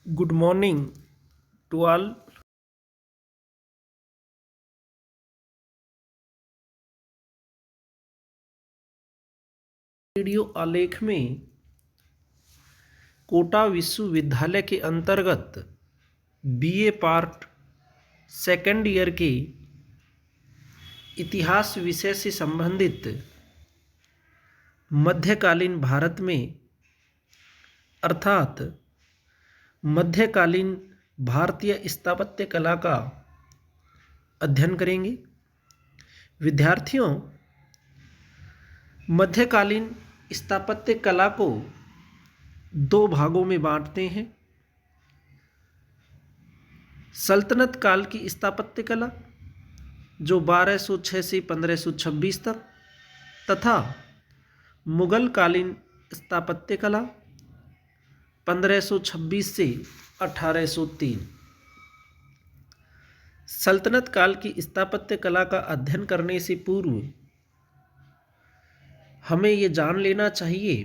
Good morning to all. Video आलेख में कोटा विश्वविद्यालय के अंतर्गत बीए पार्ट सेकेंड ईयर के इतिहास विषय से संबंधित मध्यकालीन भारत में अर्थात मध्यकालीन भारतीय स्थापत्य कला का अध्ययन करेंगे। विद्यार्थियों, मध्यकालीन स्थापत्य कला को दो भागों में बांटते हैं। सल्तनत काल की स्थापत्य कला जो 1206 से 1526 तक तथा मुगल कालीन स्थापत्य कला 1526 से 1803। सल्तनत काल की स्थापत्य कला का अध्ययन करने से पूर्व हमें ये जान लेना चाहिए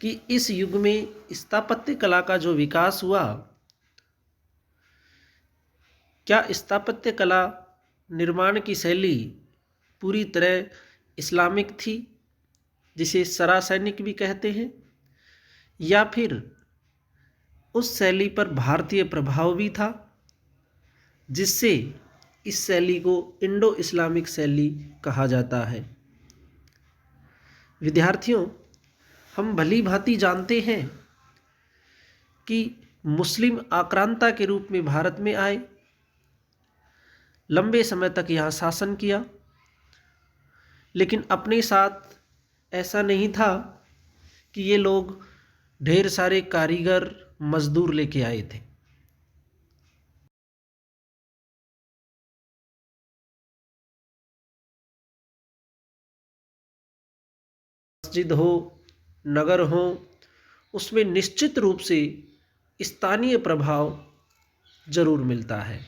कि इस युग में स्थापत्य कला का जो विकास हुआ, क्या स्थापत्य कला निर्माण की शैली पूरी तरह इस्लामिक थी, जिसे सरासैनिक भी कहते हैं, या फिर उस शैली पर भारतीय प्रभाव भी था, जिससे इस शैली को इंडो इस्लामिक शैली कहा जाता है। विद्यार्थियों, हम भली भांति जानते हैं कि मुस्लिम आक्रांता के रूप में भारत में आए, लंबे समय तक यहाँ शासन किया, लेकिन अपने साथ ऐसा नहीं था कि ये लोग ढेर सारे कारीगर मजदूर लेके आए थे। मस्जिद हो, नगर हो, उसमें निश्चित रूप से स्थानीय प्रभाव जरूर मिलता है।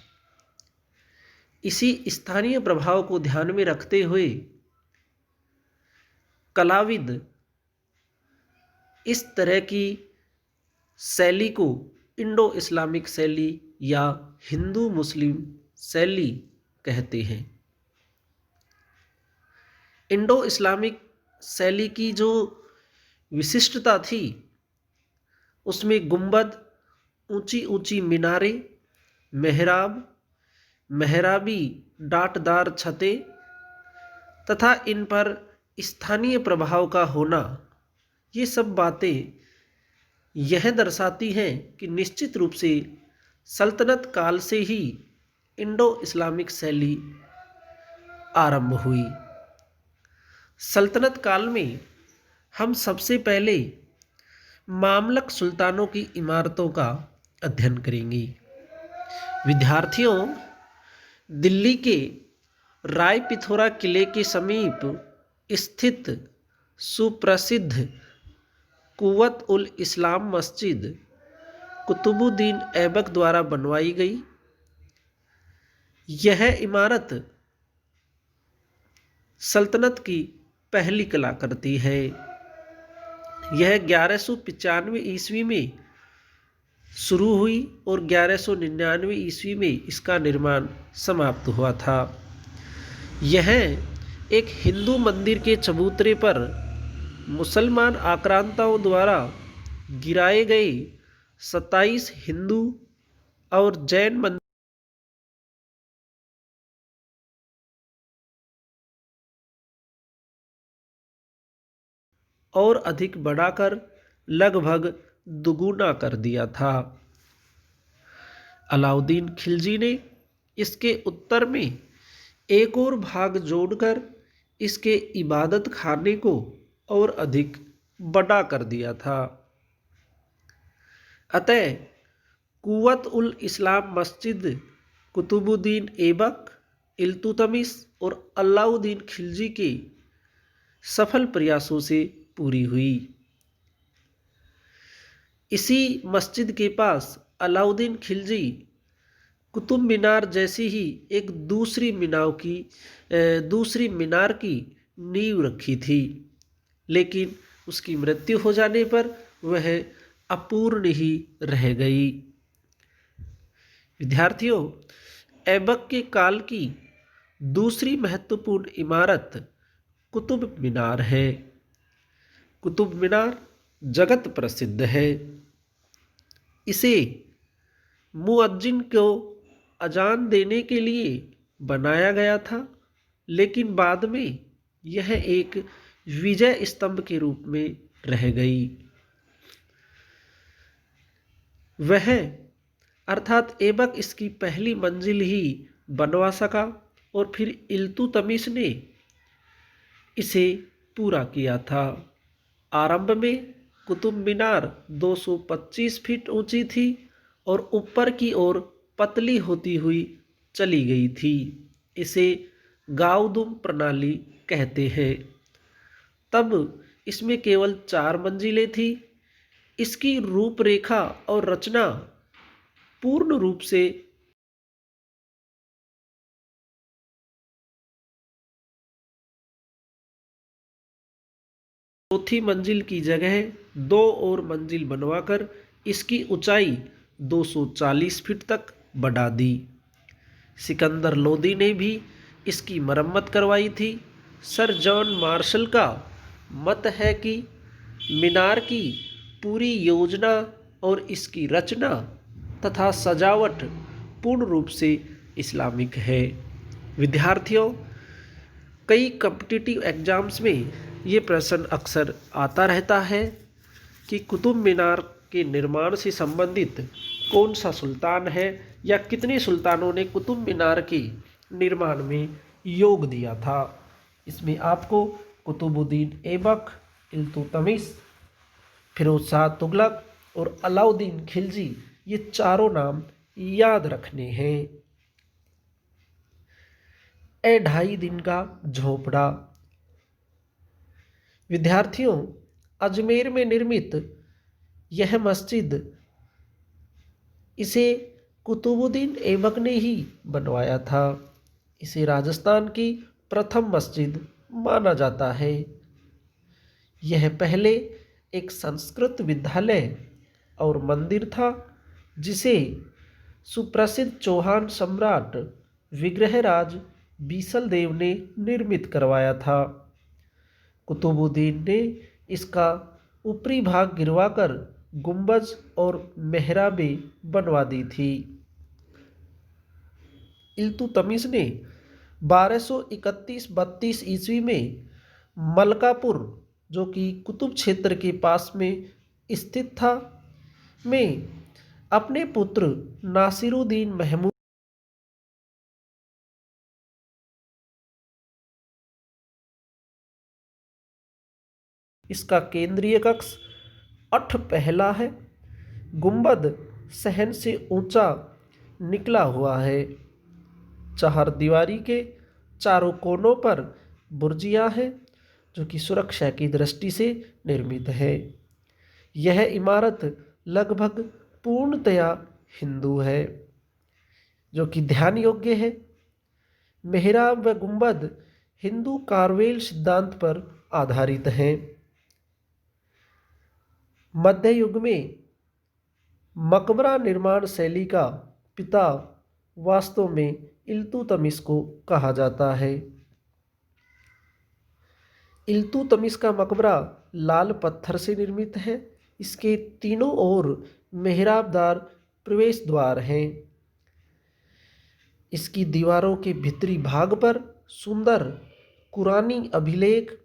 इसी स्थानीय प्रभाव को ध्यान में रखते हुए कलाविद इस तरह की शैली को इंडो इस्लामिक शैली या हिंदू मुस्लिम शैली कहते हैं। इंडो इस्लामिक शैली की जो विशिष्टता थी, उसमें गुंबद, ऊंची ऊंची मीनारें, मेहराब, मेहराबी डाटदार छतें तथा इन पर स्थानीय प्रभाव का होना, ये सब बातें यह दर्शाती हैं कि निश्चित रूप से सल्तनत काल से ही इंडो इस्लामिक शैली आरंभ हुई। सल्तनत काल में हम सबसे पहले मामलक सुल्तानों की इमारतों का अध्ययन करेंगे। विद्यार्थियों, दिल्ली के राय पिथौरा किले के समीप स्थित सुप्रसिद्ध कुव्वत उल इस्लाम मस्जिद कुतुबुद्दीन ऐबक द्वारा बनवाई गई। यह इमारत सल्तनत की पहली कलाकृति है। यह 1195 ईस्वी में शुरू हुई और 1199 ईस्वी में इसका निर्माण समाप्त हुआ था। यह एक हिंदू मंदिर के चबूतरे पर मुसलमान आक्रांताओं द्वारा गिराए गए 27 हिंदू और जैन मंदिर और अधिक बढ़ाकर लगभग दुगुना कर दिया था। अलाउद्दीन खिलजी ने इसके उत्तर में एक और भाग जोड़कर इसके इबादत खाने को और अधिक बड़ा कर दिया था। अतः कुव्वत उल इस्लाम मस्जिद कुतुबुद्दीन ऐबक, इल्तुतमिश और अलाउद्दीन खिलजी के सफल प्रयासों से पूरी हुई। इसी मस्जिद के पास अलाउद्दीन खिलजी कुतुब मीनार जैसी ही एक दूसरी मीनार की नींव रखी थी, लेकिन उसकी मृत्यु हो जाने पर वह अपूर्ण ही रह गई। विद्यार्थियों, ऐबक के काल की दूसरी महत्वपूर्ण इमारत कुतुब मीनार है। कुतुब मीनार जगत प्रसिद्ध है। इसे मुअज्जिन को अजान देने के लिए बनाया गया था, लेकिन बाद में यह एक विजय स्तंभ के रूप में रह गई। वह अर्थात ऐबक इसकी पहली मंजिल ही बनवा सका और फिर इल्तुतमिश ने इसे पूरा किया था। आरंभ में कुतुब मीनार 225 फीट ऊंची थी और ऊपर की ओर पतली होती हुई चली गई थी। इसे गाउदुम प्रणाली कहते हैं। तब इसमें केवल 4 मंजिलें थी। इसकी रूपरेखा और रचना पूर्ण रूप से चौथी मंजिल की जगह 2 और मंजिल बनवाकर इसकी ऊंचाई 240 फीट तक बढ़ा दी। सिकंदर लोदी ने भी इसकी मरम्मत करवाई थी। सर जॉन मार्शल का मत है कि मीनार की पूरी योजना और इसकी रचना तथा सजावट पूर्ण रूप से इस्लामिक है। विद्यार्थियों, कई कॉम्पिटिटिव एग्जाम्स में ये प्रश्न अक्सर आता रहता है कि कुतुब मीनार के निर्माण से संबंधित कौन सा सुल्तान है या कितने सुल्तानों ने कुतुब मीनार के निर्माण में योग दिया था। इसमें आपको कुतुबुद्दीन ऐबक, इल्तुतमिश, फिरोज शाह तुगलक और अलाउद्दीन खिलजी, ये चारों नाम याद रखने हैं। 2.5 दिन का झोपड़ा। विद्यार्थियों, अजमेर में निर्मित यह मस्जिद इसे कुतुबुद्दीन ऐबक ने ही बनवाया था। इसे राजस्थान की प्रथम मस्जिद माना जाता है। यह पहले एक संस्कृत विद्यालय और मंदिर था, जिसे सुप्रसिद्ध चौहान सम्राट विग्रहराज बीसलदेव ने निर्मित करवाया था। कुतुबुद्दीन ने इसका ऊपरी भाग गिरवाकर गुंबज और मेहराबें बनवा दी थी। इल्तुतमिश ने 1231-32 ईस्वी में मलकापुर, जो कि कुतुब क्षेत्र के पास में स्थित था, में अपने पुत्र नासिरुद्दीन महमूद इसका केंद्रीय कक्ष अठपहला है। गुंबद सहन से ऊंचा निकला हुआ है। चहारदीवारी के चारों कोनों पर बुर्जियां हैं, जो कि सुरक्षा की दृष्टि से निर्मित है। यह इमारत लगभग पूर्णतया हिंदू है, जो कि ध्यान योग्य है। मेहराब व गुंबद हिंदू कार्वेल सिद्धांत पर आधारित हैं। मध्य युग में मकबरा निर्माण शैली का पिता वास्तव में इल्तुतमिश को कहा जाता है। इल्तुतमिश का मकबरा लाल पत्थर से निर्मित है। इसके तीनों ओर मेहराबदार प्रवेश द्वार हैं। इसकी दीवारों के भीतरी भाग पर सुंदर कुरानी अभिलेख,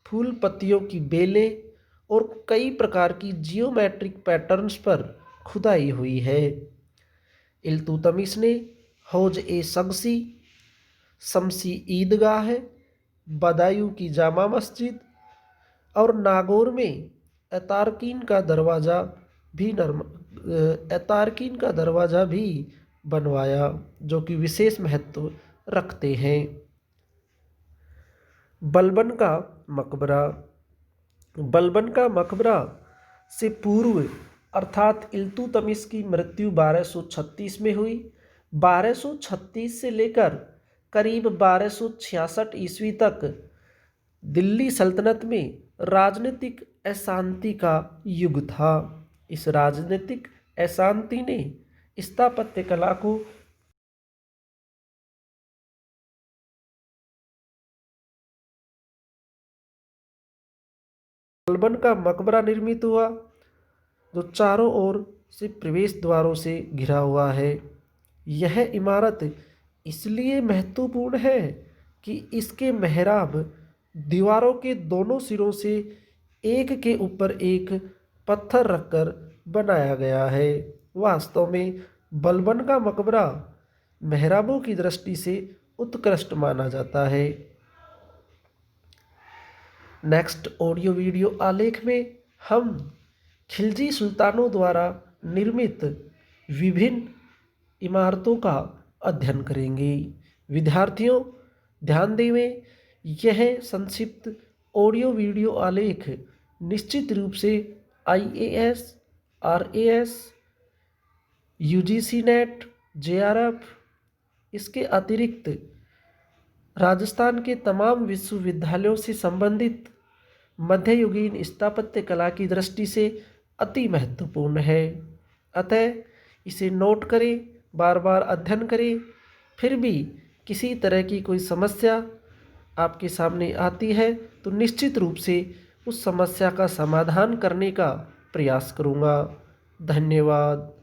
फूल पत्तियों की बेलें और कई प्रकार की जियोमेट्रिक पैटर्न्स पर खुदाई हुई है। इल्तुतमिश ने हौज ए शगसी, शमसी ईदगाह है, बदायूं की जामा मस्जिद और नागौर में एतारकीन का दरवाज़ा भी बनवाया, जो कि विशेष महत्व रखते हैं। बलबन का मकबरा। बलबन का मकबरा से पूर्व अर्थात इल्तुतमिश की मृत्यु 1236 में हुई। 1236 से लेकर करीब 1266 ईस्वी तक दिल्ली सल्तनत में राजनीतिक अशांति का युग था। इस राजनीतिक अशांति ने स्थापत्य कला को बलबन का मकबरा निर्मित हुआ, जो चारों ओर से प्रवेश द्वारों से घिरा हुआ है। यह इमारत इसलिए महत्वपूर्ण है कि इसके मेहराब दीवारों के दोनों सिरों से एक के ऊपर एक पत्थर रखकर बनाया गया है। वास्तव में बलबन का मकबरा मेहराबों की दृष्टि से उत्कृष्ट माना जाता है। नेक्स्ट ऑडियो वीडियो आलेख में हम खिलजी सुल्तानों द्वारा निर्मित विभिन्न इमारतों का अध्ययन करेंगे। विद्यार्थियों, ध्यान दें, यह संक्षिप्त ऑडियो वीडियो आलेख निश्चित रूप से IAS, RAS, UGC net, JRF, इसके अतिरिक्त राजस्थान के तमाम विश्वविद्यालयों से संबंधित मध्ययुगीन स्थापत्य कला की दृष्टि से अति महत्वपूर्ण है। अतः इसे नोट करें, बार बार अध्ययन करें। फिर भी किसी तरह की कोई समस्या आपके सामने आती है तो निश्चित रूप से उस समस्या का समाधान करने का प्रयास करूँगा। धन्यवाद।